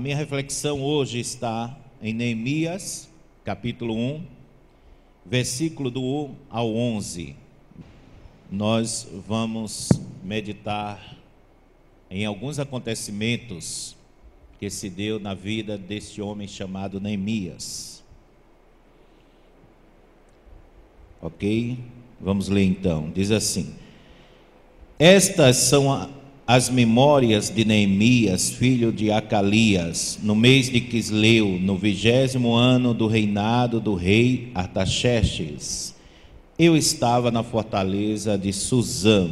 minha reflexão hoje está em Neemias, capítulo 1, versículo do 1 ao 11. Nós vamos meditar em alguns acontecimentos que se deu na vida deste homem chamado Neemias. Ok? Vamos ler então. Diz assim: Estas são as memórias de Neemias, filho de Acalias, no mês de Quisleu, no 20º ano do reinado do rei Artaxerxes. Eu estava na fortaleza de Suzã.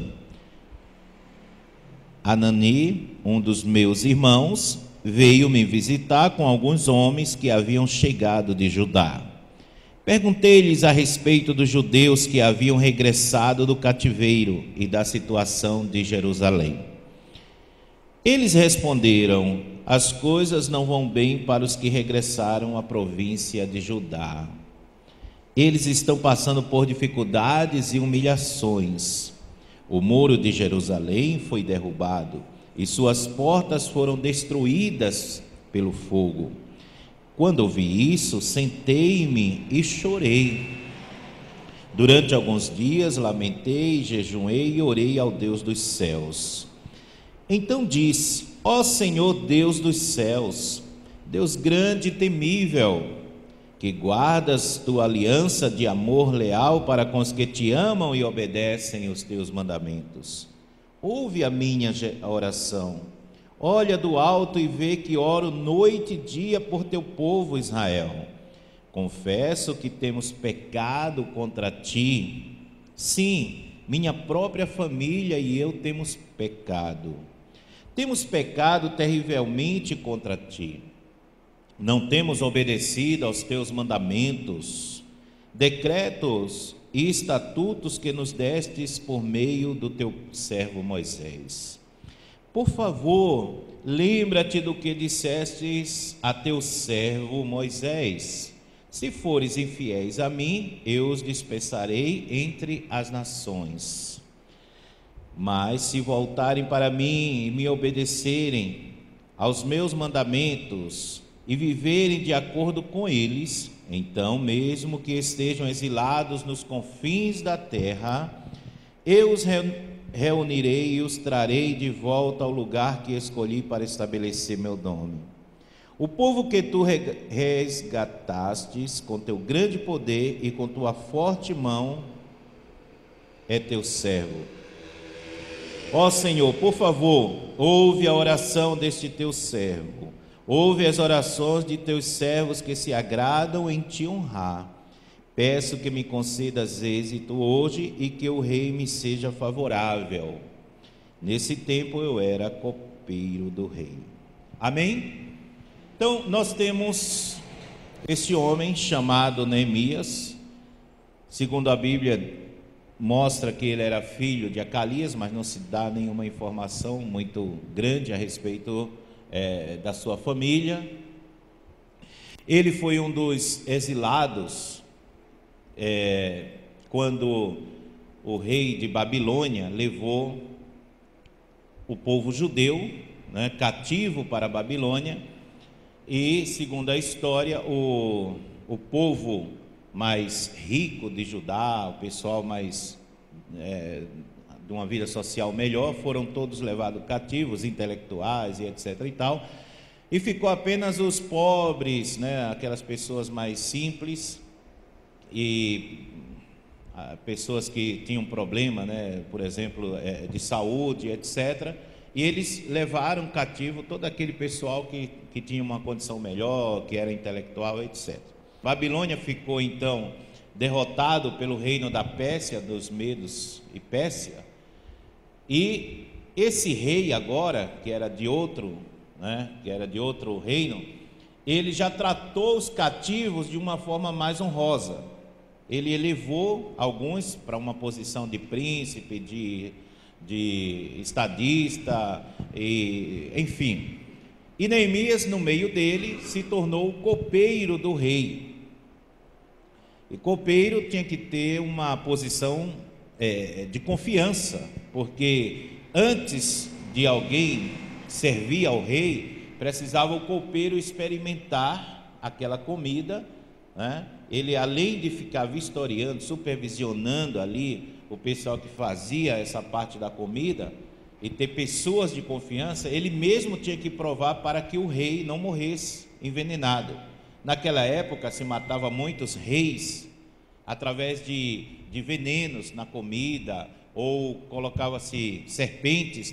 Anani, um dos meus irmãos, veio me visitar com alguns homens que haviam chegado de Judá. Perguntei-lhes a respeito dos judeus que haviam regressado do cativeiro e da situação de Jerusalém. Eles responderam: as coisas não vão bem para os que regressaram à província de Judá. Eles estão passando por dificuldades e humilhações. O muro de Jerusalém foi derrubado e suas portas foram destruídas pelo fogo. Quando ouvi isso, sentei-me e chorei. Durante alguns dias lamentei, jejuei e orei ao Deus dos céus. Então disse: ó Senhor Deus dos céus, Deus grande e temível, que guardas tua aliança de amor leal para com os que te amam e obedecem os teus mandamentos. Ouve a minha oração. Olha do alto e vê que oro noite e dia por teu povo Israel. Confesso que temos pecado contra ti. Sim, minha própria família e eu temos pecado. Temos pecado terrivelmente contra ti. Não temos obedecido aos teus mandamentos, decretos e estatutos que nos destes por meio do teu servo Moisés. Por favor, lembra-te do que dissestes a teu servo Moisés. Se fores infiéis a mim, eu os dispersarei entre as nações. Mas se voltarem para mim e me obedecerem aos meus mandamentos e viverem de acordo com eles, então, mesmo que estejam exilados nos confins da terra, eu os reunirei e os trarei de volta ao lugar que escolhi para estabelecer meu nome. O povo que tu resgatastes com teu grande poder e com tua forte mão é teu servo. Ó Senhor, por favor, ouve a oração deste teu servo. Ouve as orações de teus servos que se agradam em te honrar. Peço que me concedas êxito hoje e que o rei me seja favorável. Nesse tempo eu era copeiro do rei. Amém? Então, nós temos esse homem chamado Neemias. Segundo a Bíblia, mostra que ele era filho de Acalias, mas não se dá nenhuma informação muito grande a respeito da sua família. Ele foi um dos exilados quando o rei de Babilônia levou o povo judeu, cativo para a Babilônia. E, segundo a história, o povo mais rico de Judá, o pessoal mais de uma vida social melhor, foram todos levados cativos, intelectuais e etc. e tal, e ficou apenas os pobres, aquelas pessoas mais simples e pessoas que tinham problema, por exemplo, de saúde, etc. E eles levaram cativo todo aquele pessoal que tinha uma condição melhor, que era intelectual, etc. Babilônia ficou então derrotado pelo reino da Pérsia, dos Medos e Pérsia, e esse rei agora, que era de outro reino, ele já tratou os cativos de uma forma mais honrosa. Ele elevou alguns para uma posição de príncipe, de estadista, enfim. E Neemias, no meio dele, se tornou o copeiro do rei. E copeiro tinha que ter uma posição de confiança, porque antes de alguém servir ao rei, precisava o copeiro experimentar aquela comida, né? Ele, além de ficar vistoriando, supervisionando ali o pessoal que fazia essa parte da comida, e ter pessoas de confiança, ele mesmo tinha que provar para que o rei não morresse envenenado. Naquela época se matava muitos reis através de venenos na comida, ou colocava-se serpentes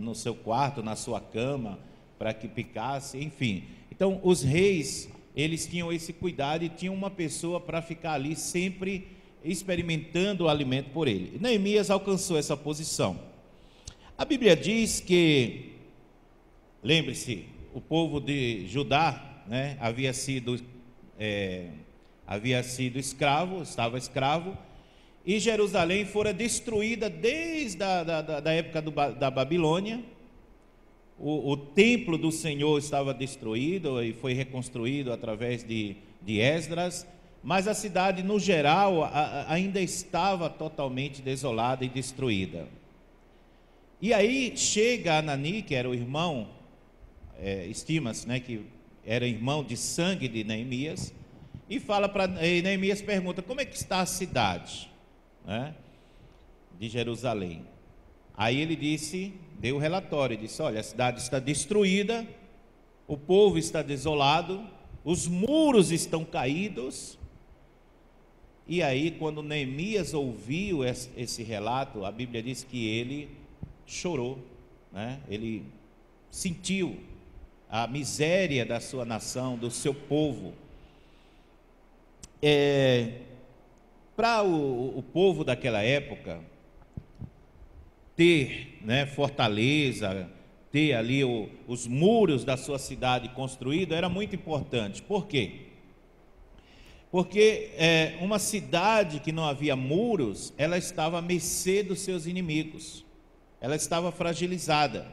no seu quarto, na sua cama, para que picasse, enfim. Então os reis, eles tinham esse cuidado e tinham uma pessoa para ficar ali sempre experimentando o alimento por ele. Neemias alcançou essa posição. A Bíblia diz que, lembre-se, o povo de Judá, né, havia sido escravo, estava escravo, e Jerusalém fora destruída desde da época da Babilônia. O templo do Senhor estava destruído e foi reconstruído através de Esdras, mas a cidade no geral ainda estava totalmente desolada e destruída. E aí chega Anani, que era o irmão, estima-se, né, que era irmão de sangue de Neemias, e fala para Neemias, pergunta: como é que está a cidade, né, de Jerusalém? Aí ele deu o relatório, disse: olha, a cidade está destruída, o povo está desolado, os muros estão caídos. E aí, quando Neemias ouviu esse relato, a Bíblia diz que ele chorou, né? Ele sentiu a miséria da sua nação, do seu povo. Para o povo daquela época ter, né, fortaleza, ter ali os muros da sua cidade construídos, era muito importante. Por quê? Porque uma cidade que não havia muros, ela estava à mercê dos seus inimigos, ela estava fragilizada.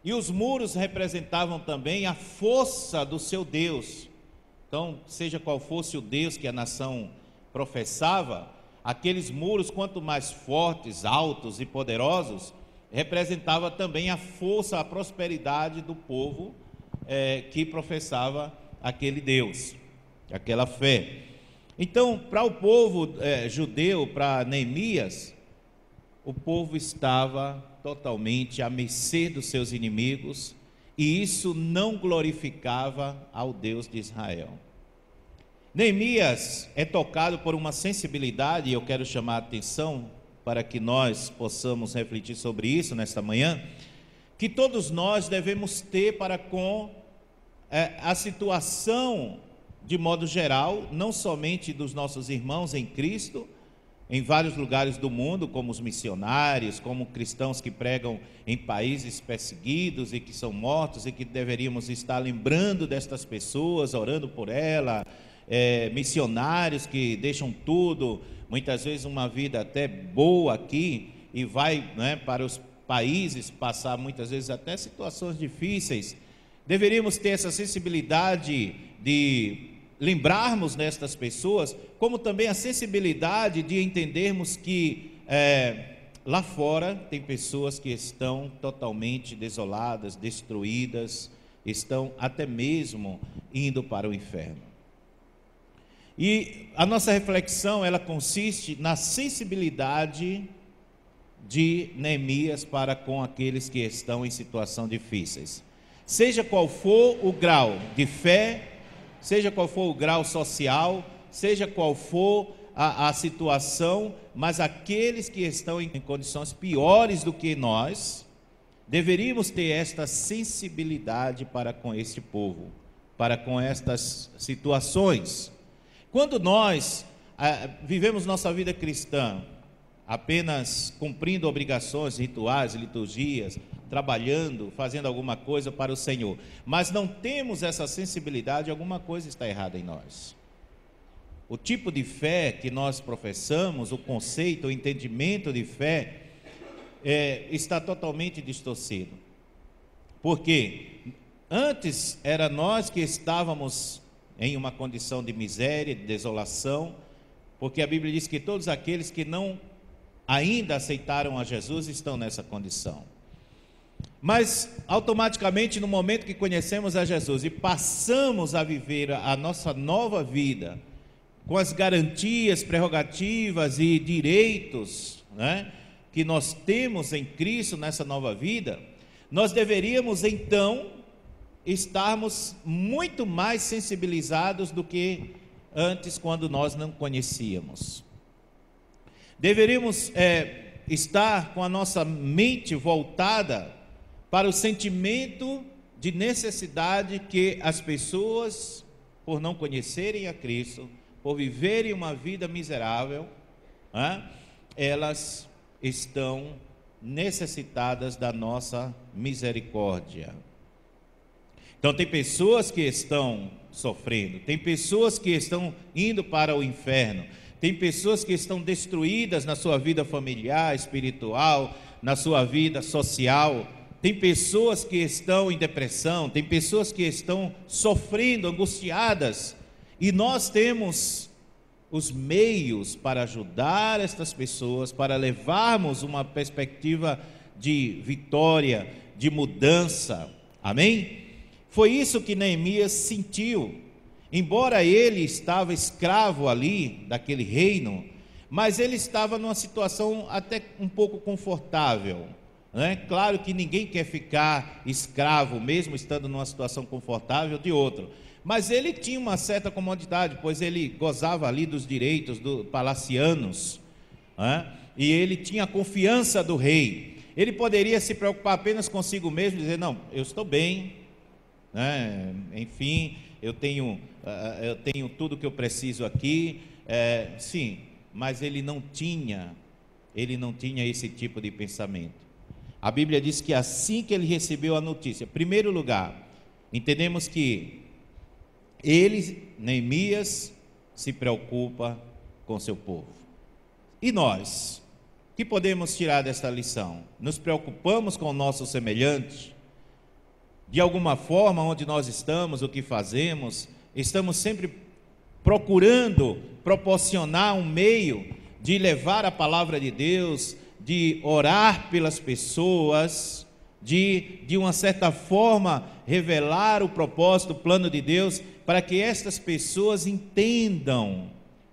E os muros representavam também a força do seu Deus. Então, seja qual fosse o Deus que a nação professava, aqueles muros, quanto mais fortes, altos e poderosos, representava também a força, a prosperidade do povo que professava aquele Deus, aquela fé. Então, para o povo judeu, para Neemias, o povo estava totalmente à mercê dos seus inimigos, e isso não glorificava ao Deus de Israel. Neemias é tocado por uma sensibilidade, e eu quero chamar a atenção para que nós possamos refletir sobre isso nesta manhã, que todos nós devemos ter para com a situação de modo geral, não somente dos nossos irmãos em Cristo, em vários lugares do mundo, como os missionários, como cristãos que pregam em países perseguidos e que são mortos, e que deveríamos estar lembrando destas pessoas, orando por ela, missionários que deixam tudo, muitas vezes uma vida até boa aqui, e vai, né, para os países passar muitas vezes até situações difíceis. Deveríamos ter essa sensibilidade de lembrarmos nestas pessoas, como também a sensibilidade de entendermos que lá fora tem pessoas que estão totalmente desoladas, destruídas, estão até mesmo indo para o inferno. E a nossa reflexão, ela consiste na sensibilidade de Neemias para com aqueles que estão em situação difíceis. Seja qual for o grau de fé, seja qual for o grau social, seja qual for a situação, mas aqueles que estão em condições piores do que nós, deveríamos ter esta sensibilidade para com este povo, para com estas situações. Quando nós vivemos nossa vida cristã apenas cumprindo obrigações, rituais, liturgias, trabalhando, fazendo alguma coisa para o Senhor, mas não temos essa sensibilidade, alguma coisa está errada em nós. O tipo de fé que nós professamos, o conceito, o entendimento de fé, está totalmente distorcido. Porque antes era nós que estávamos em uma condição de miséria, de desolação, porque a Bíblia diz que todos aqueles que não ainda aceitaram a Jesus estão nessa condição. Mas automaticamente, no momento que conhecemos a Jesus e passamos a viver a nossa nova vida, com as garantias, prerrogativas e direitos, né, que nós temos em Cristo nessa nova vida, nós deveríamos então estarmos muito mais sensibilizados do que antes, quando nós não conhecíamos. Deveríamos estar com a nossa mente voltada para o sentimento de necessidade que as pessoas, por não conhecerem a Cristo, por viverem uma vida miserável, elas estão necessitadas da nossa misericórdia. Então tem pessoas que estão sofrendo, tem pessoas que estão indo para o inferno, tem pessoas que estão destruídas na sua vida familiar, espiritual, na sua vida social, tem pessoas que estão em depressão, tem pessoas que estão sofrendo, angustiadas, e nós temos os meios para ajudar estas pessoas, para levarmos uma perspectiva de vitória, de mudança, amém? Foi isso que Neemias sentiu. Embora ele estava escravo ali, daquele reino, mas ele estava numa situação até um pouco confortável, né? Claro que ninguém quer ficar escravo, mesmo estando numa situação confortável, de outro. Mas ele tinha uma certa comodidade, pois ele gozava ali dos direitos palacianos, né? E ele tinha a confiança do rei. Ele poderia se preocupar apenas consigo mesmo e dizer: não, eu estou bem, né? Enfim, eu tenho tudo que eu preciso aqui, sim, mas ele não tinha esse tipo de pensamento. A Bíblia diz que assim que ele recebeu a notícia, em primeiro lugar, entendemos que Neemias, se preocupa com seu povo. E nós, o que podemos tirar desta lição? Nos preocupamos com o nosso semelhante? De alguma forma, onde nós estamos, o que fazemos, estamos sempre procurando proporcionar um meio de levar a palavra de Deus, de orar pelas pessoas, de uma certa forma revelar o propósito, o plano de Deus, para que estas pessoas entendam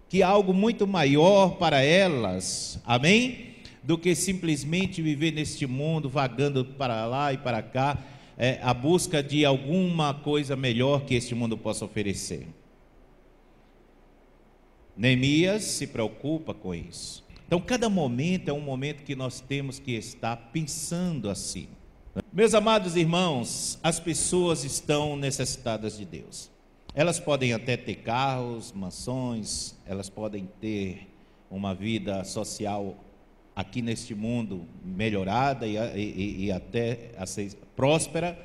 que há algo muito maior para elas, amém? Do que simplesmente viver neste mundo, vagando para lá e para cá, a busca de alguma coisa melhor que este mundo possa oferecer. Neemias se preocupa com isso. Então cada momento é um momento que nós temos que estar pensando assim. Meus amados irmãos, as pessoas estão necessitadas de Deus. Elas podem até ter carros, mansões, elas podem ter uma vida social aqui neste mundo melhorada e até próspera,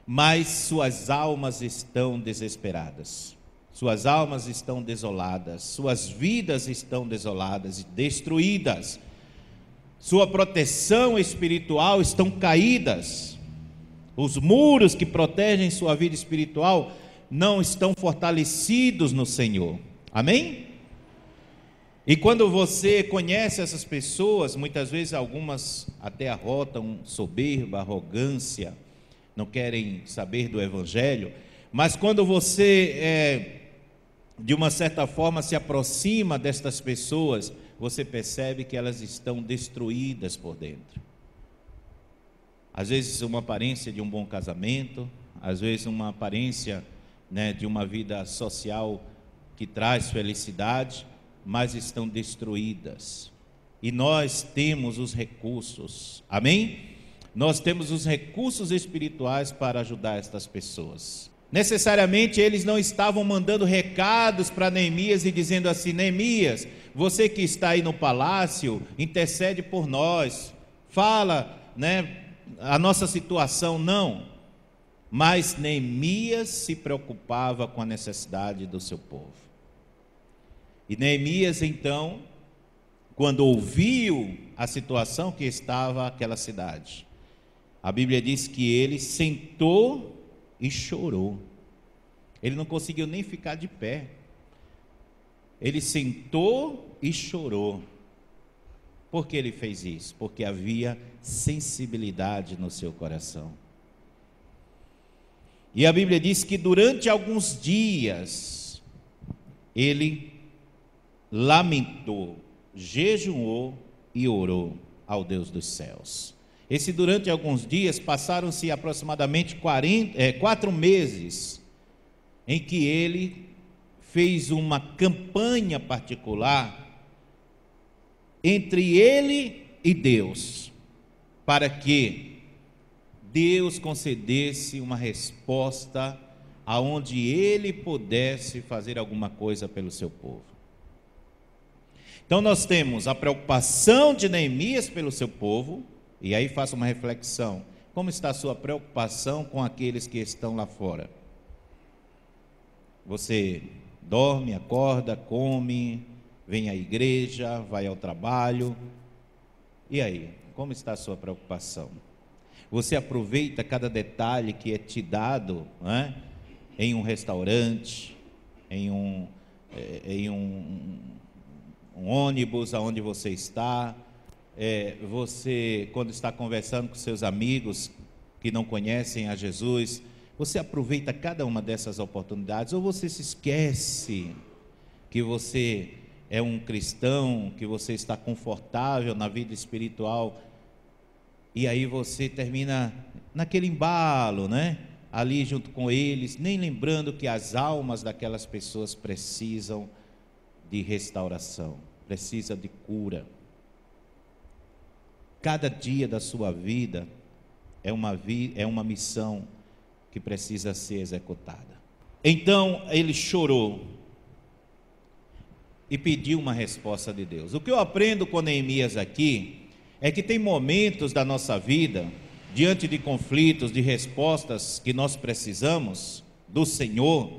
mas suas almas estão desesperadas, suas almas estão desoladas, suas vidas estão desoladas e destruídas, sua proteção espiritual estão caídas, os muros que protegem sua vida espiritual não estão fortalecidos no Senhor, amém? E quando você conhece essas pessoas, muitas vezes algumas até arrotam soberba, arrogância, não querem saber do Evangelho, mas quando você, de uma certa forma, se aproxima destas pessoas, você percebe que elas estão destruídas por dentro. Às vezes uma aparência de um bom casamento, às vezes uma aparência, né, de uma vida social que traz felicidade, mas estão destruídas. E nós temos os recursos, amém? Nós temos os recursos espirituais para ajudar estas pessoas. Necessariamente eles não estavam mandando recados para Neemias e dizendo assim: Neemias, você que está aí no palácio, intercede por nós, fala, né, a nossa situação. Não, mas Neemias se preocupava com a necessidade do seu povo. E Neemias então, quando ouviu a situação que estava aquela cidade, a Bíblia diz que ele sentou e chorou. Ele não conseguiu nem ficar de pé. Ele sentou e chorou. Por que ele fez isso? Porque havia sensibilidade no seu coração. E a Bíblia diz que durante alguns dias, ele lamentou, jejuou e orou ao Deus dos céus. Durante alguns dias, passaram-se aproximadamente 4 meses, em que ele fez uma campanha particular entre ele e Deus, para que Deus concedesse uma resposta aonde ele pudesse fazer alguma coisa pelo seu povo. Então nós temos a preocupação de Neemias pelo seu povo, e aí faça uma reflexão: como está a sua preocupação com aqueles que estão lá fora? Você dorme, acorda, come, vem à igreja, vai ao trabalho, e aí, como está a sua preocupação? Você aproveita cada detalhe que é te dado, né? Em um restaurante, em um ônibus aonde você está, você quando está conversando com seus amigos que não conhecem a Jesus, você aproveita cada uma dessas oportunidades, ou você se esquece que você é um cristão, que você está confortável na vida espiritual, e aí você termina naquele embalo, né? Ali junto com eles, nem lembrando que as almas daquelas pessoas precisam de restauração, precisa de cura. Cada dia da sua vida é uma missão que precisa ser executada. Então ele chorou e pediu uma resposta de Deus. O que eu aprendo com Neemias aqui é que tem momentos da nossa vida, diante de conflitos, de respostas que nós precisamos do Senhor.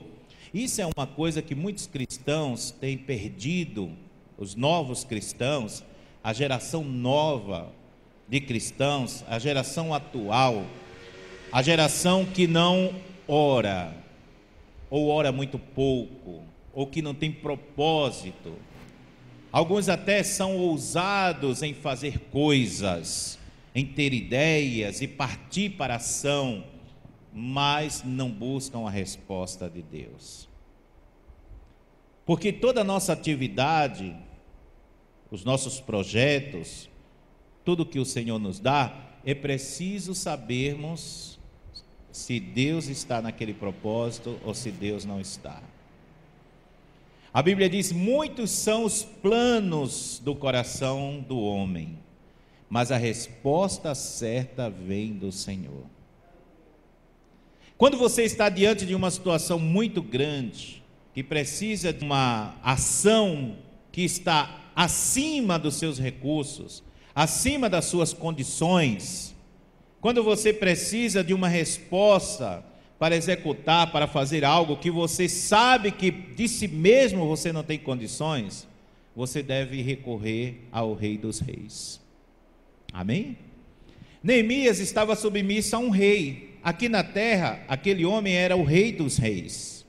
Isso é uma coisa que muitos cristãos têm perdido, os novos cristãos, a geração nova de cristãos, a geração atual, a geração que não ora, ou ora muito pouco, ou que não tem propósito. Alguns até são ousados em fazer coisas, em ter ideias e partir para a ação, mas não buscam a resposta de Deus. Porque toda a nossa atividade, os nossos projetos, tudo que o Senhor nos dá, é preciso sabermos se Deus está naquele propósito ou se Deus não está. A Bíblia diz: muitos são os planos do coração do homem, mas a resposta certa vem do Senhor. Quando você está diante de uma situação muito grande, que precisa de uma ação que está acima dos seus recursos, acima das suas condições, quando você precisa de uma resposta para executar, para fazer algo que você sabe que de si mesmo você não tem condições, você deve recorrer ao Rei dos Reis. Amém? Neemias estava submisso a um rei. Aqui na terra, aquele homem era o Rei dos Reis,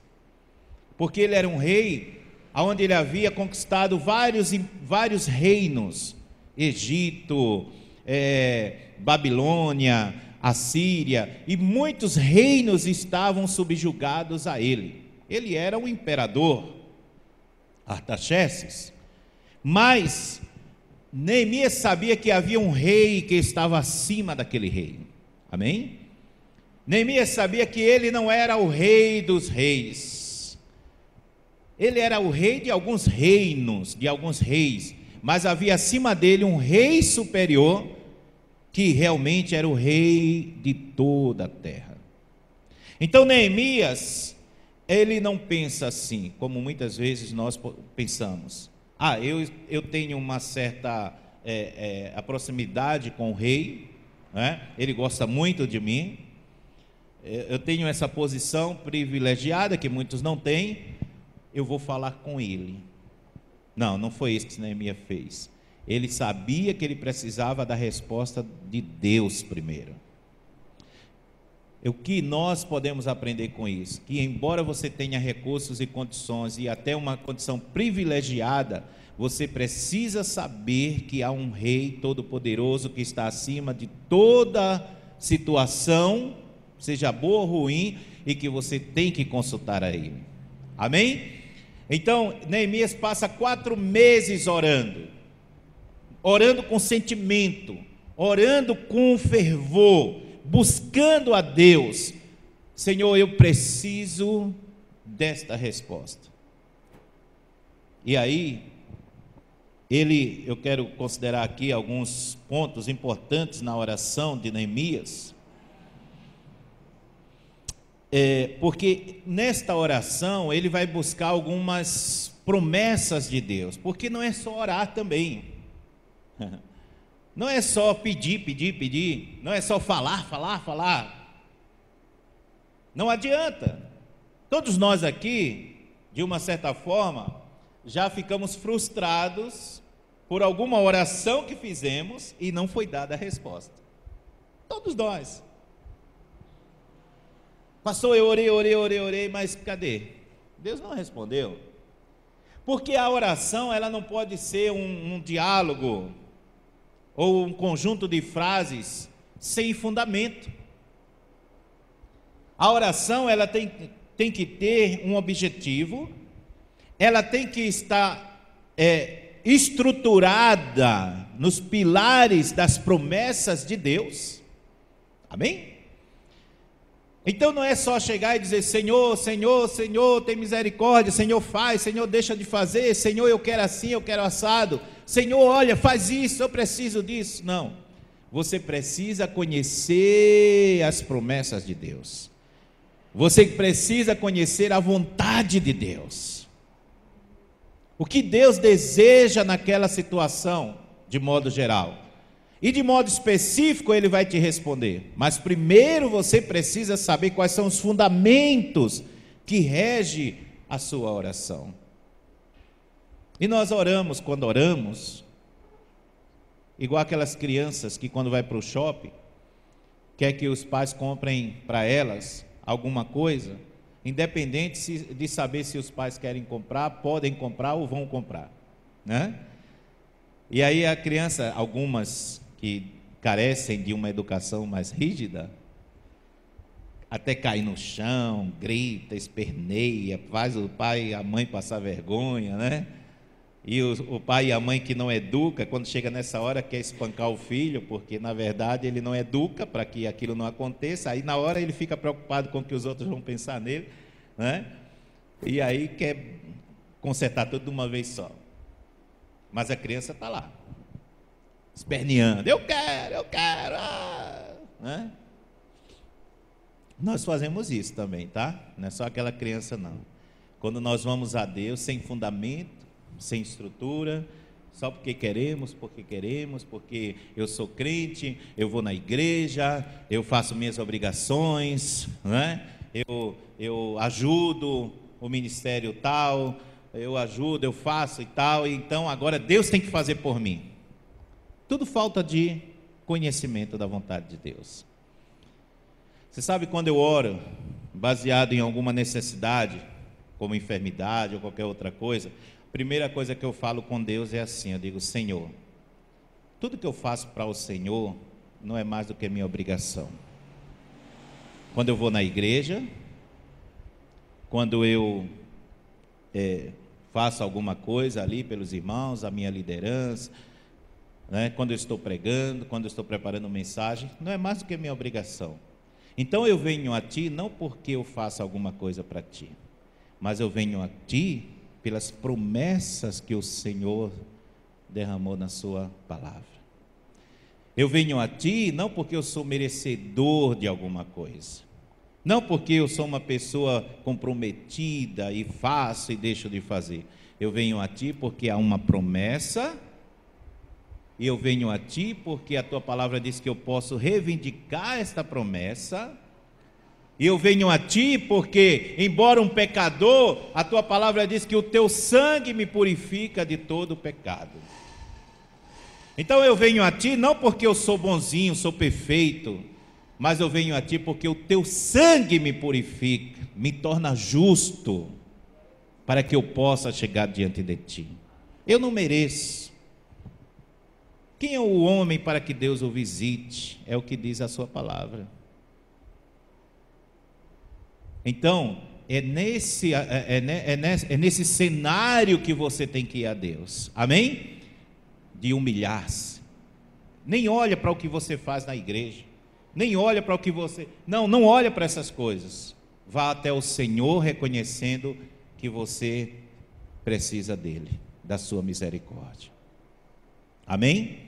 porque ele era um rei onde ele havia conquistado vários reinos: Egito, Babilônia, Assíria, e muitos reinos estavam subjugados a ele. Ele era o imperador Artaxerxes, mas Neemias sabia que havia um rei que estava acima daquele rei. Amém? Neemias sabia que ele não era o rei dos reis, ele era o rei de alguns reinos, de alguns reis, mas havia acima dele um rei superior, que realmente era o rei de toda a terra. Então Neemias, ele não pensa assim, como muitas vezes nós pensamos: eu tenho uma certa a proximidade com o rei, né? Ele gosta muito de mim, eu tenho essa posição privilegiada que muitos não têm, eu vou falar com ele. Não foi isso que Neemias fez. Ele sabia que ele precisava da resposta de Deus primeiro. O que nós podemos aprender com isso? Que embora você tenha recursos e condições, e até uma condição privilegiada, você precisa saber que há um Rei Todo-Poderoso que está acima de toda situação, seja boa ou ruim, e que você tem que consultar a Ele. Amém? Então, Neemias passa 4 meses orando com sentimento, orando com fervor, buscando a Deus. Senhor, eu preciso desta resposta. E aí, eu quero considerar aqui alguns pontos importantes na oração de Neemias, porque nesta oração ele vai buscar algumas promessas de Deus, porque não é só orar também, não é só pedir, não é só falar, não adianta. Todos nós aqui, de uma certa forma, já ficamos frustrados por alguma oração que fizemos e não foi dada a resposta. Todos nós. Pastor, eu orei, mas cadê? Deus não respondeu. Porque a oração, ela não pode ser um diálogo ou um conjunto de frases sem fundamento. A oração, ela tem que ter um objetivo, ela tem que estar estruturada nos pilares das promessas de Deus. Amém? Então não é só chegar e dizer: Senhor, Senhor, Senhor, tem misericórdia, Senhor, faz, Senhor, deixa de fazer, Senhor, eu quero assim, eu quero assado, Senhor, olha, faz isso, eu preciso disso. Não, você precisa conhecer as promessas de Deus, você precisa conhecer a vontade de Deus, o que Deus deseja naquela situação, de modo geral. E de modo específico Ele vai te responder. Mas primeiro você precisa saber quais são os fundamentos que regem a sua oração. E nós oramos, quando oramos, igual aquelas crianças que quando vai para o shopping, quer que os pais comprem para elas alguma coisa, independente de saber se os pais querem comprar, podem comprar ou vão comprar, né? E aí a criança, algumas que carecem de uma educação mais rígida, até cai no chão, grita, esperneia, faz o pai e a mãe passar vergonha, né? E o pai e a mãe que não educa, quando chega nessa hora quer espancar o filho, porque na verdade ele não educa para que aquilo não aconteça, aí na hora ele fica preocupado com o que os outros vão pensar nele, né? E aí quer consertar tudo de uma vez só. Mas a criança está lá, esperneando, eu quero, né? Nós fazemos isso também, tá? Não é só aquela criança não. Quando nós vamos a Deus sem fundamento, sem estrutura, só porque queremos, porque eu sou crente, eu vou na igreja, eu faço minhas obrigações, né? Eu ajudo o ministério tal, eu ajudo, eu faço e tal, e então agora Deus tem que fazer por mim. Tudo falta de conhecimento da vontade de Deus. Você sabe, quando eu oro baseado em alguma necessidade, como enfermidade ou qualquer outra coisa, a primeira coisa que eu falo com Deus é assim, eu digo: Senhor, tudo que eu faço para o Senhor não é mais do que minha obrigação. Quando eu vou na igreja, quando eu faço alguma coisa ali pelos irmãos, a minha liderança, né? Quando eu estou pregando, quando eu estou preparando mensagem, não é mais do que minha obrigação. Então eu venho a Ti não porque eu faço alguma coisa para Ti, mas eu venho a Ti pelas promessas que o Senhor derramou na Sua palavra. Eu venho a Ti não porque eu sou merecedor de alguma coisa, não porque eu sou uma pessoa comprometida e faço e deixo de fazer. Eu venho a Ti porque há uma promessa, e eu venho a Ti porque a Tua palavra diz que eu posso reivindicar esta promessa. E eu venho a Ti porque, embora um pecador, a Tua palavra diz que o Teu sangue me purifica de todo pecado. Então eu venho a Ti não porque eu sou bonzinho, sou perfeito, mas eu venho a ti porque o teu sangue me purifica, me torna justo, para que eu possa chegar diante de ti. Eu não mereço. Quem é o homem para que Deus o visite? É o que diz a sua palavra. Então, é nesse cenário que você tem que ir a Deus. Amém? De humilhar-se. Nem olha para o que você faz na igreja. Nem olha para o que você... Não olha para essas coisas. Vá até o Senhor reconhecendo que você precisa dele, da sua misericórdia. Amém?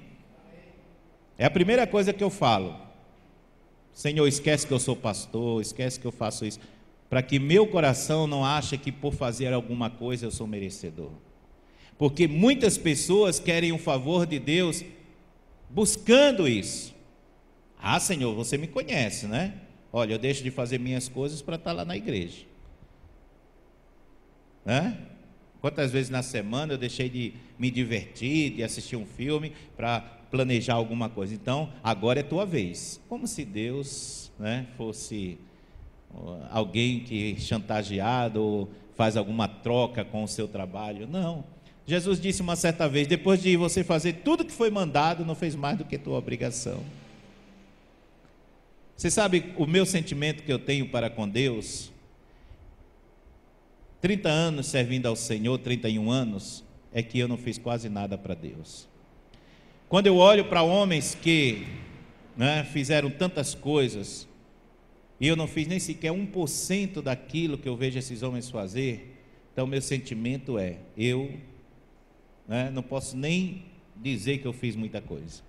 É a primeira coisa que eu falo. Senhor, esquece que eu sou pastor, esquece que eu faço isso, para que meu coração não ache que por fazer alguma coisa eu sou merecedor. Porque muitas pessoas querem o favor de Deus buscando isso. Ah, Senhor, você me conhece, né? Olha, eu deixo de fazer minhas coisas para estar lá na igreja. Né? Quantas vezes na semana eu deixei de me divertir, de assistir um filme para planejar alguma coisa. Então, agora é tua vez. Como se Deus, né, fosse alguém que chantageado ou faz alguma troca com o seu trabalho. Não. Jesus disse uma certa vez, depois de você fazer tudo que foi mandado, não fez mais do que tua obrigação. Você sabe o meu sentimento que eu tenho para com Deus? 30 anos servindo ao Senhor, 31 anos, é que eu não fiz quase nada para Deus. Quando eu olho para homens que, né, fizeram tantas coisas, e eu não fiz nem sequer 1% daquilo que eu vejo esses homens fazer, então meu sentimento é, eu, né, não posso nem dizer que eu fiz muita coisa.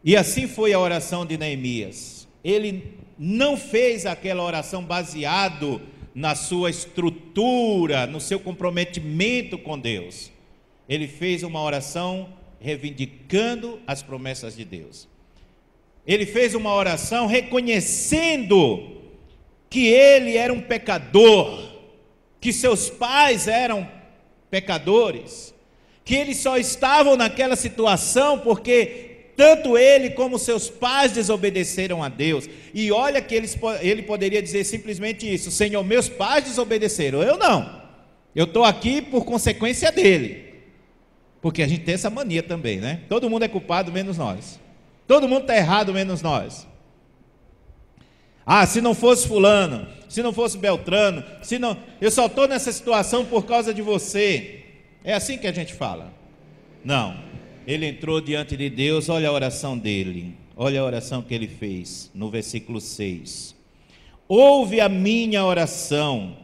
E assim foi a oração de Neemias. Ele não fez aquela oração baseado na sua estrutura, no seu comprometimento com Deus. Ele fez uma oração reivindicando as promessas de Deus. Ele fez uma oração reconhecendo que ele era um pecador, que seus pais eram pecadores, que eles só estavam naquela situação porque tanto ele como seus pais desobedeceram a Deus. E olha que ele poderia dizer simplesmente isso: Senhor, meus pais desobedeceram, eu não, eu estou aqui por consequência dele. Porque a gente tem essa mania também, né? Todo mundo é culpado menos nós, todo mundo está errado menos nós. Ah, se não fosse fulano, se não fosse Beltrano, se não, eu só estou nessa situação por causa de você. É assim que a gente fala? Não. Ele entrou diante de Deus, olha a oração dele, olha a oração que ele fez, no versículo 6. Ouve a minha oração,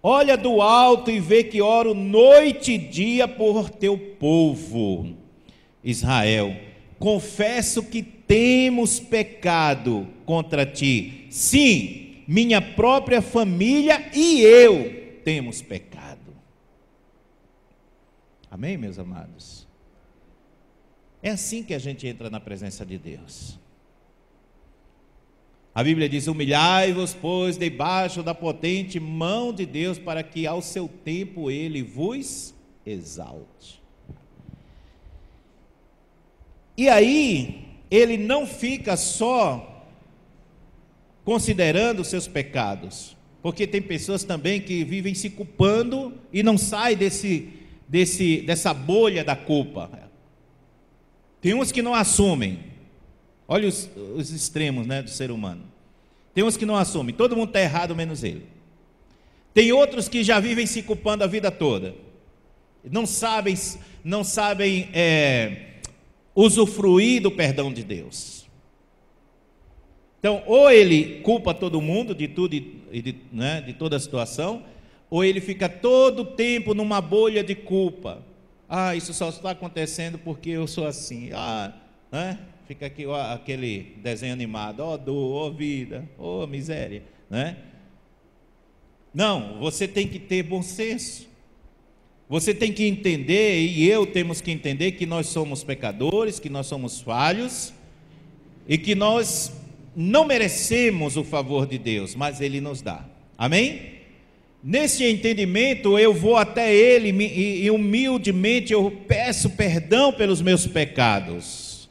olha do alto e vê que oro noite e dia por teu povo, Israel. Confesso que temos pecado contra ti, sim, minha própria família e eu temos pecado. Amém, meus amados? É assim que a gente entra na presença de Deus. A Bíblia diz: humilhai-vos, pois, debaixo da potente mão de Deus, para que ao seu tempo Ele vos exalte. E aí, ele não fica só considerando os seus pecados, porque tem pessoas também que vivem se culpando e não saem dessa bolha da culpa. Tem uns que não assumem. Olha os extremos, né, do ser humano. Tem uns que não assumem, todo mundo está errado menos ele. Tem outros que já vivem se culpando a vida toda, não sabem usufruir do perdão de Deus. Então, ou ele culpa todo mundo de tudo, de toda a situação, ou ele fica todo o tempo numa bolha de culpa. Ah, isso só está acontecendo porque eu sou assim. Ah, né? Fica aqui aquele desenho animado, ó dor, ó vida, ó miséria, né? Não, você tem que ter bom senso. Você tem que entender, e eu temos que entender, que nós somos pecadores, que nós somos falhos, e que nós não merecemos o favor de Deus, mas Ele nos dá. Amém? Nesse entendimento, eu vou até Ele e humildemente eu peço perdão pelos meus pecados.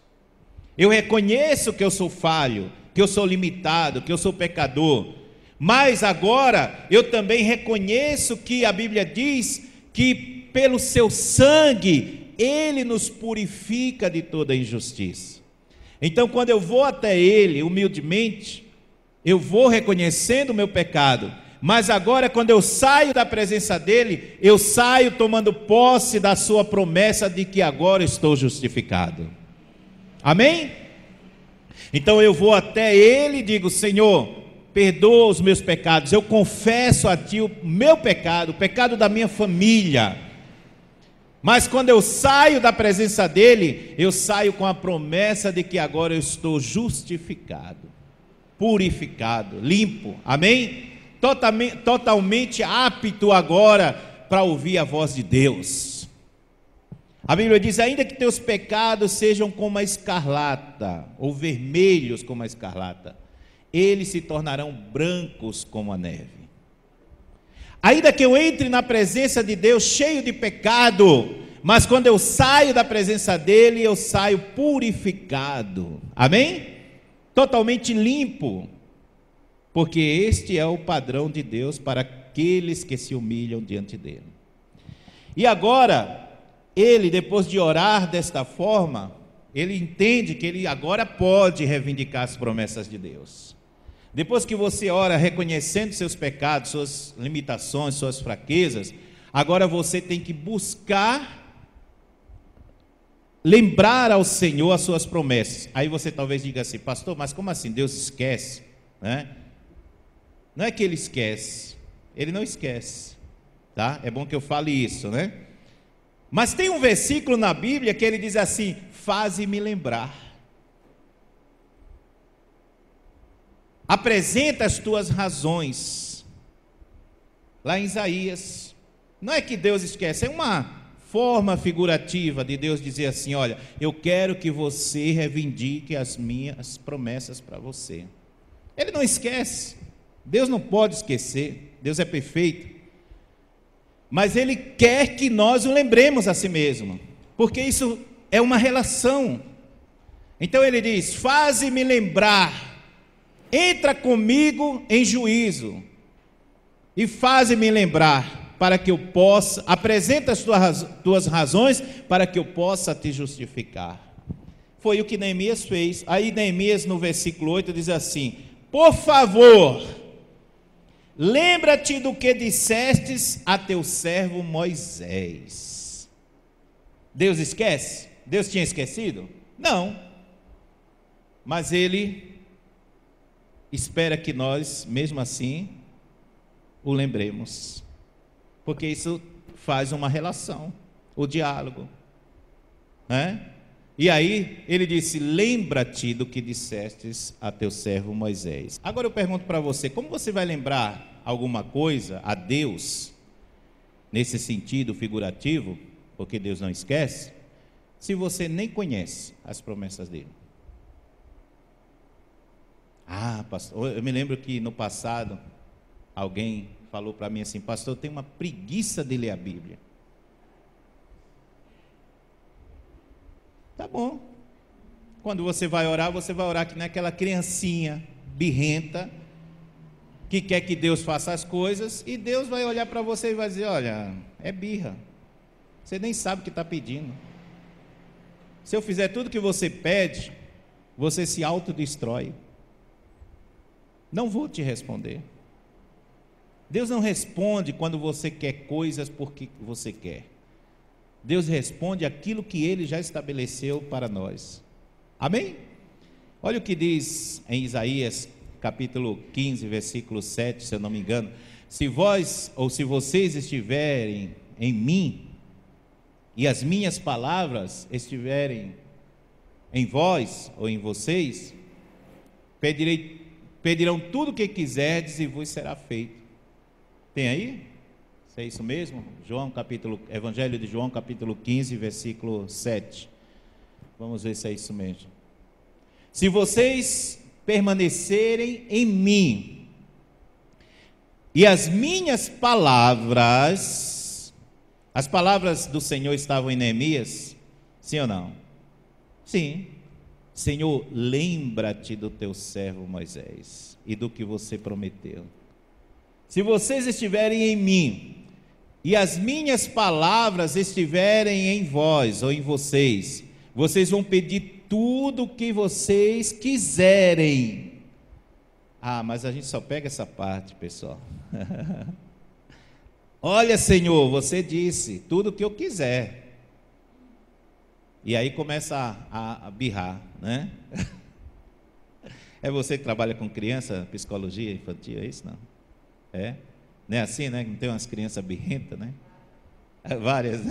Eu reconheço que eu sou falho, que eu sou limitado, que eu sou pecador. Mas agora eu também reconheço que a Bíblia diz que pelo seu sangue Ele nos purifica de toda injustiça. Então, quando eu vou até Ele humildemente, eu vou reconhecendo o meu pecado. Mas agora, quando eu saio da presença dEle, eu saio tomando posse da sua promessa de que agora estou justificado. Amém? Então eu vou até Ele e digo: Senhor, perdoa os meus pecados. Eu confesso a Ti o meu pecado, o pecado da minha família. Mas quando eu saio da presença dEle, eu saio com a promessa de que agora eu estou justificado, purificado, limpo. Amém? Totalmente apto agora para ouvir a voz de Deus. A Bíblia diz: ainda que teus pecados sejam como a escarlata, ou vermelhos como a escarlata, eles se tornarão brancos como a neve. Ainda que eu entre na presença de Deus cheio de pecado, mas quando eu saio da presença dEle, eu saio purificado. Amém? Totalmente limpo. Porque este é o padrão de Deus para aqueles que se humilham diante dEle. E agora, ele, depois de orar desta forma, ele entende que ele agora pode reivindicar as promessas de Deus. Depois que você ora reconhecendo seus pecados, suas limitações, suas fraquezas, agora você tem que buscar lembrar ao Senhor as suas promessas. Aí você talvez diga assim: pastor, mas como assim Deus esquece? Não é que Ele esquece, Ele não esquece, tá? É bom que eu fale isso, né? Mas tem um versículo na Bíblia que ele diz assim: faze-me lembrar. Apresenta as tuas razões. Lá em Isaías. Não é que Deus esquece, é uma forma figurativa de Deus dizer assim: olha, eu quero que você reivindique as minhas promessas para você. Ele não esquece. Deus não pode esquecer. Deus é perfeito. Mas Ele quer que nós o lembremos a si mesmo, porque isso é uma relação. Então Ele diz: faze-me lembrar. Entra comigo em juízo e faze-me lembrar, para que eu possa, apresenta as tuas razões, para que eu possa te justificar. Foi o que Neemias fez. Aí Neemias no versículo 8 diz assim: por favor, lembra-te do que dissestes a teu servo Moisés. Deus esquece? Deus tinha esquecido? Não. Mas Ele espera que nós, mesmo assim, o lembremos. Porque isso faz uma relação, o diálogo. E aí, ele disse: lembra-te do que dissestes a teu servo Moisés. Agora eu pergunto para você: como você vai lembrar alguma coisa a Deus, nesse sentido figurativo, porque Deus não esquece, se você nem conhece as promessas dele? Ah, pastor, eu me lembro que no passado, alguém falou para mim assim: pastor, eu tenho uma preguiça de ler a Bíblia. Tá bom. Quando você vai orar que nem aquela criancinha birrenta, que quer que Deus faça as coisas, e Deus vai olhar para você e vai dizer: olha, é birra, você nem sabe o que está pedindo. Se eu fizer tudo o que você pede, você se autodestrói. Não vou te responder. Deus não responde quando você quer coisas porque você quer. Deus responde aquilo que Ele já estabeleceu para nós. Amém? Olha o que diz em Isaías capítulo 15, versículo 7, se eu não me engano: se vós ou se vocês estiverem em mim, e as minhas palavras estiverem em vós ou em vocês, pedirão tudo o que quiserdes e vos será feito. Tem aí? Se é isso mesmo? Evangelho de João capítulo 15, versículo 7. Vamos ver se é isso mesmo. Se vocês permanecerem em mim, e as minhas palavras, as palavras do Senhor estavam em Neemias, sim ou não? Sim. Senhor, lembra-te do teu servo Moisés e do que você prometeu. Se vocês estiverem em mim e as minhas palavras estiverem em vós ou em vocês, vocês vão pedir tudo o que vocês quiserem. Ah, mas a gente só pega essa parte, pessoal. Olha, Senhor, você disse tudo o que eu quiser. E aí começa a birrar, né? É você que trabalha com criança, psicologia infantil, é isso? Não? É? Não é assim, né? Não tem umas crianças birrentas, né? Várias.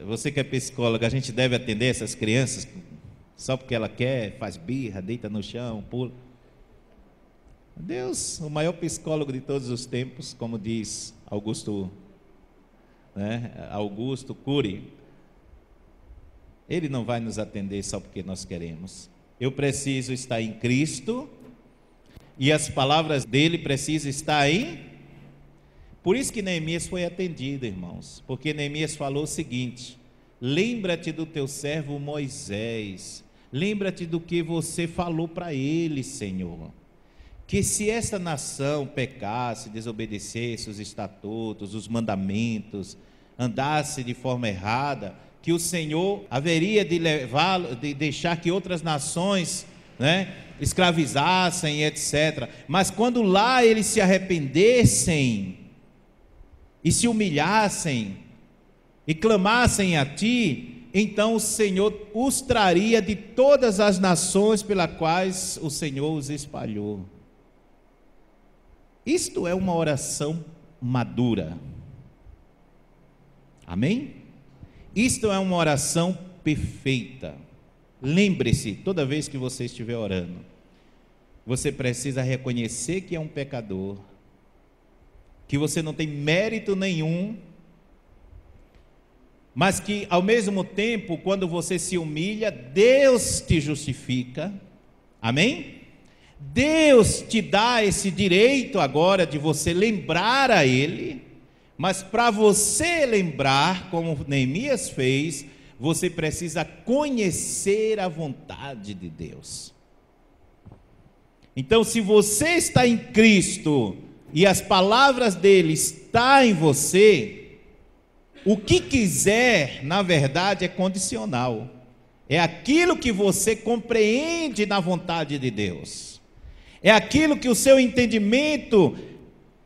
Você que é psicóloga, a gente deve atender essas crianças só porque ela quer, faz birra, deita no chão, pula. Deus, o maior psicólogo de todos os tempos, como diz Augusto Cury, Ele não vai nos atender só porque nós queremos. Eu preciso estar em Cristo e as palavras dele precisam estar em... Por isso que Neemias foi atendido, irmãos, porque Neemias falou o seguinte: lembra-te do teu servo Moisés, lembra-te do que você falou para ele, Senhor, que se esta nação pecasse, desobedecesse os estatutos, os mandamentos, andasse de forma errada, que o Senhor haveria de levá-lo, de deixar que outras nações, escravizassem, etc. Mas quando lá eles se arrependessem e se humilhassem e clamassem a ti, então o Senhor os traria de todas as nações pelas quais o Senhor os espalhou. Isto é uma oração madura. Amém? Isto é uma oração perfeita. Lembre-se, toda vez que você estiver orando, você precisa reconhecer que é um pecador, que você não tem mérito nenhum, mas que ao mesmo tempo, quando você se humilha, Deus te justifica. Amém? Deus te dá esse direito agora de você lembrar a Ele, mas para você lembrar, como Neemias fez, você precisa conhecer a vontade de Deus. Então, se você está em Cristo e as palavras dele estão em você, o que quiser, na verdade, é condicional. É aquilo que você compreende na vontade de Deus. É aquilo que o seu entendimento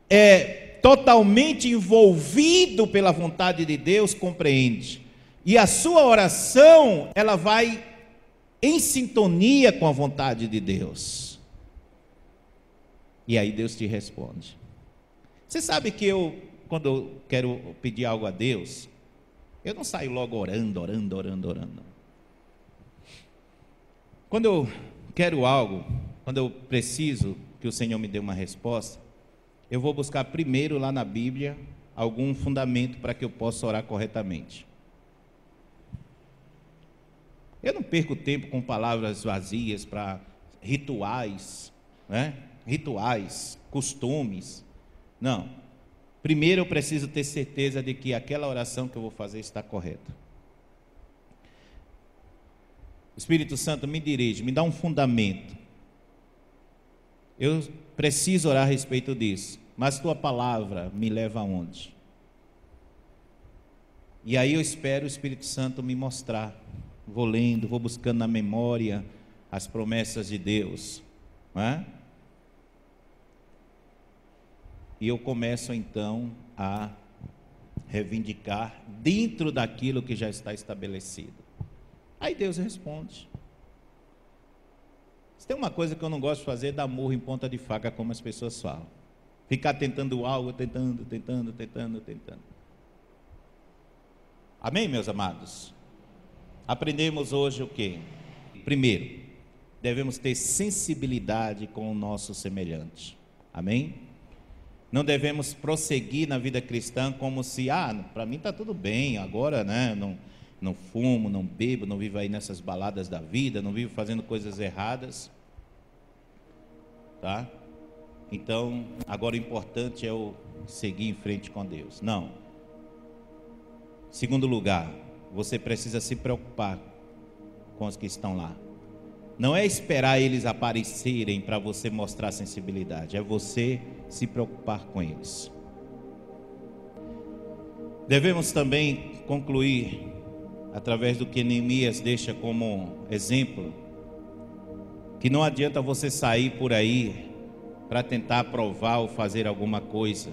é totalmente envolvido pela vontade de Deus, compreende. E a sua oração, ela vai em sintonia com a vontade de Deus. E aí Deus te responde. Você sabe que quando eu quero pedir algo a Deus, eu não saio logo orando. Quando eu quero algo, quando eu preciso que o Senhor me dê uma resposta, eu vou buscar primeiro lá na Bíblia algum fundamento para que eu possa orar corretamente. Eu não perco tempo com palavras vazias para rituais, rituais, costumes. Não. Primeiro eu preciso ter certeza de que aquela oração que eu vou fazer está correta. O Espírito Santo me dirige, me dá um fundamento. Eu preciso orar a respeito disso, mas tua palavra me leva aonde? E aí eu espero o Espírito Santo me mostrar. Vou lendo, vou buscando na memória as promessas de Deus, E eu começo então a reivindicar dentro daquilo que já está estabelecido. Aí Deus responde. Se tem uma coisa que eu não gosto de fazer, é dar murro em ponta de faca, como as pessoas falam. Ficar tentando algo, tentando. Amém, meus amados? Aprendemos hoje o quê? Primeiro, devemos ter sensibilidade com o nosso semelhante. Amém? Não devemos prosseguir na vida cristã como se, para mim está tudo bem, agora não fumo, não bebo, não vivo aí nessas baladas da vida, não vivo fazendo coisas erradas. Tá? Então, agora o importante é eu seguir em frente com Deus. Não. Segundo lugar, você precisa se preocupar com os que estão lá. Não é esperar eles aparecerem para você mostrar sensibilidade, é você se preocupar com eles. Devemos também concluir, através do que Neemias deixa como exemplo, que não adianta você sair por aí para tentar aprovar ou fazer alguma coisa.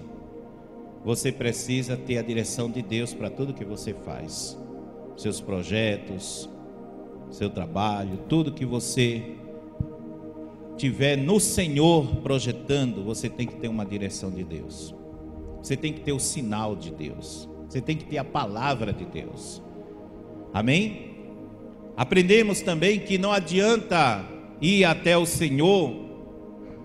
Você precisa ter a direção de Deus para tudo que você faz. Seus projetos, seu trabalho, tudo que você tiver no Senhor projetando, você tem que ter uma direção de Deus. Você tem que ter o sinal de Deus. Você tem que ter a palavra de Deus. Amém? Aprendemos também que não adianta ir até o Senhor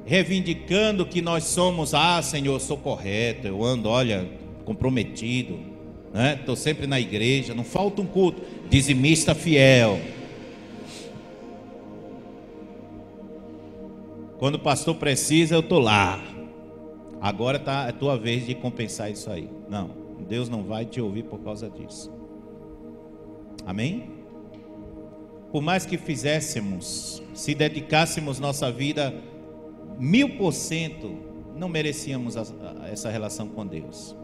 reivindicando que nós somos, Senhor, eu sou correto, eu ando, olha, comprometido, né? Estou sempre na igreja, não falta um culto, dizimista fiel. Quando o pastor precisa, eu estou lá. Agora é a tua vez de compensar isso aí. Não, Deus não vai te ouvir por causa disso. Amém? Por mais que fizéssemos, se dedicássemos nossa vida 1000%, não merecíamos essa relação com Deus.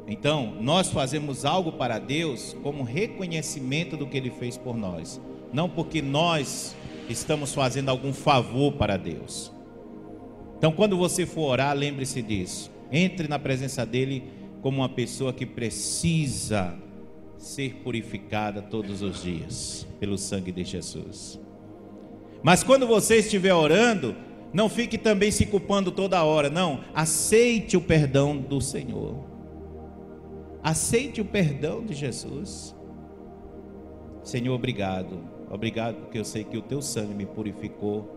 Então, nós fazemos algo para Deus como reconhecimento do que Ele fez por nós, não porque nós estamos fazendo algum favor para Deus. Então, quando você for orar, lembre-se disso. Entre na presença dEle como uma pessoa que precisa ser purificada todos os dias pelo sangue de Jesus. Mas quando você estiver orando, não fique também se culpando toda hora. Não, aceite o perdão do Senhor. Aceite o perdão de Jesus. Senhor, obrigado. Obrigado porque eu sei que o teu sangue me purificou.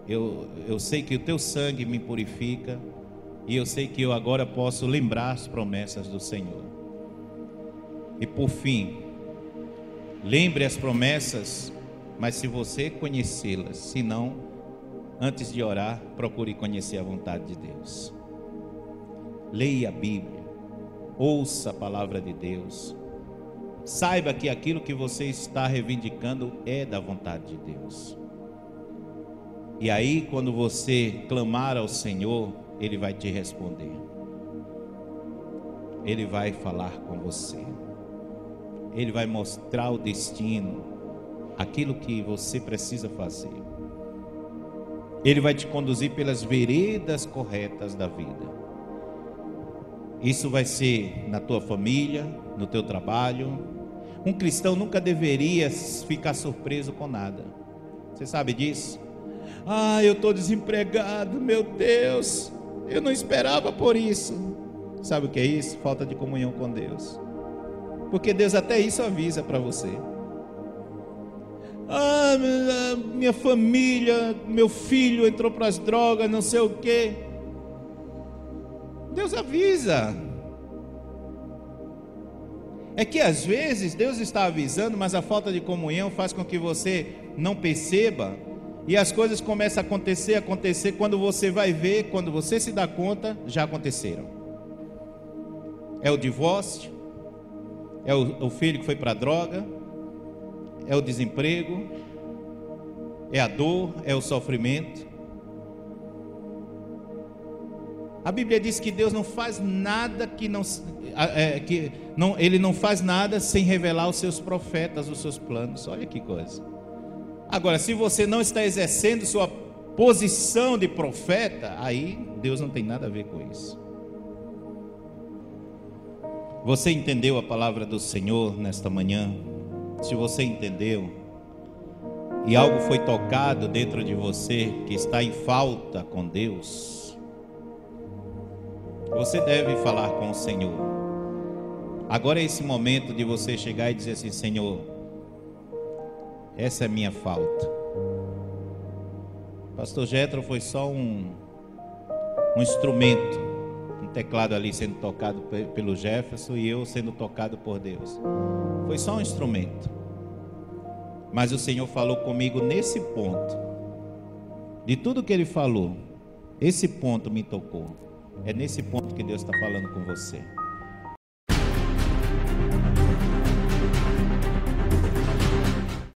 Eu sei que o teu sangue me purifica. E eu sei que eu agora posso lembrar as promessas do Senhor. E por fim, lembre as promessas, mas se você conhecê-las, se não, antes de orar, procure conhecer a vontade de Deus. Leia a Bíblia, ouça a palavra de Deus. Saiba que aquilo que você está reivindicando é da vontade de Deus. E aí, quando você clamar ao Senhor, Ele vai te responder. Ele vai falar com você. Ele vai mostrar o destino, aquilo que você precisa fazer. Ele vai te conduzir pelas veredas corretas da vida. Isso vai ser na tua família, no teu trabalho. Um cristão nunca deveria ficar surpreso com nada. Você sabe disso? Eu estou desempregado, meu Deus, eu não esperava por isso. Sabe o que é isso? Falta de comunhão com Deus. Porque Deus até isso avisa para você. Minha família, meu filho entrou para as drogas, não sei o quê. Deus avisa. É que às vezes Deus está avisando, mas a falta de comunhão faz com que você não perceba. E as coisas começam a acontecer, quando você vai ver, quando você se dá conta, já aconteceram. É o divórcio, é o filho que foi para a droga, é o desemprego, é a dor, é o sofrimento. A Bíblia diz que Deus não faz nada Ele não faz nada sem revelar aos seus profetas os seus planos. Olha que coisa. Agora, se você não está exercendo sua posição de profeta, aí Deus não tem nada a ver com isso. Você entendeu a palavra do Senhor nesta manhã? Se você entendeu, e algo foi tocado dentro de você que está em falta com Deus, você deve falar com o Senhor. Agora é esse momento de você chegar e dizer assim: Senhor, essa é a minha falta. Pastor Jetro foi só um instrumento, um teclado ali sendo tocado pelo Jefferson e eu sendo tocado por Deus. Foi só um instrumento. Mas o Senhor falou comigo nesse ponto. De tudo que Ele falou, esse ponto me tocou. É nesse ponto que Deus está falando com você.